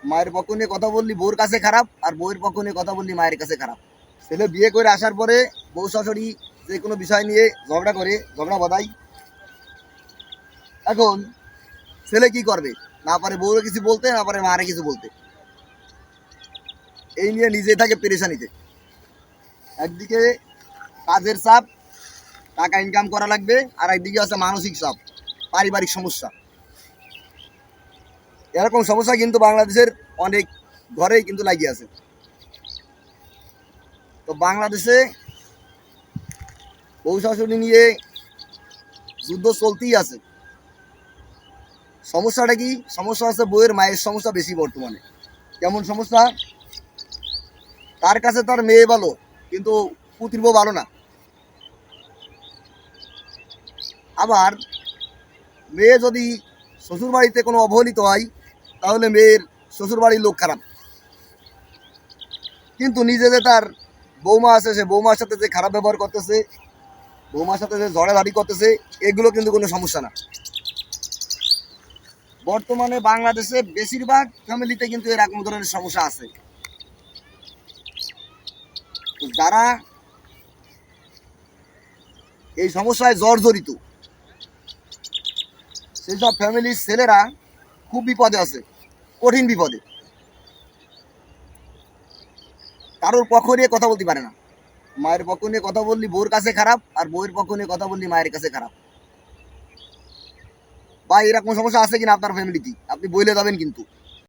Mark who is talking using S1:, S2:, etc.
S1: মায়ের পক্ষ নিয়ে কথা বললি বউর কাছে খারাপ, আর বউয়ের পক্ষ নিয়ে কথা বললি মায়ের কাছে খারাপ। ছেলে বিয়ে করে আসার পরে বউ শাশুড়ি যে কোনো বিষয় নিয়ে ঝগড়া করে, ঝগড়া বাঁধায়। এখন ছেলে কি করবে? না পারে বউরে কিছু বলতে, না পারে মারে কিছু বলতে। এই নিয়ে নিজে থাকে পেরেশানিতে। একদিকে কাজের চাপ, টাকা ইনকাম করা লাগবে, আর একদিকে আছে মানসিক চাপ, পারিবারিক সমস্যা। এরকম সমস্যা কিন্তু বাংলাদেশের অনেক ঘরেই কিন্তু লাগিয়ে আছে। তো বাংলাদেশে বউ শাশুড়ি নিয়ে যুদ্ধ চলতেই আছে। সমস্যাটা কি? সমস্যা আছে বউয়ের মায়ের সমস্যা বেশি বর্তমানে। কেমন সমস্যা? তার কাছে তার মেয়ে ভালো, কিন্তু পুত্র বউ ভালো না। আবার মেয়ে যদি শ্বশুর বাড়িতে কোনো অবহেলিত হয়, তাহলে মেয়ের শ্বশুর বাড়ির লোক খারাপ। কিন্তু নিজে যে তার বৌমা আছে, সে বৌমার সাথে যে খারাপ ব্যবহার করতেছে, বৌমার সাথে যে ঝড়াঝাড়ি করতেছে, এগুলো কিন্তু কোনো সমস্যা না। বর্তমানে বাংলাদেশে বেশিরভাগ ফ্যামিলিতে কিন্তু এরকম ধরনের সমস্যা আছে। তো যারা এই সমস্যায় জর্জরিত, সেই সব ফ্যামিলির ছেলেরা খুব বিপদে আছে, কঠিন বিপদে। কারোর পক্ষ নিয়ে কথা বলতে পারে না। মায়ের পক্ষ নিয়ে কথা বললি বউর কাছে খারাপ, আর বউয়ের পক্ষ নিয়ে কথা বললি মায়ের কাছে খারাপ। বা এরকম সমস্যা আছে কিনা আপনার ফ্যামিলিতে, আপনি বলে যাবেন কিন্তু।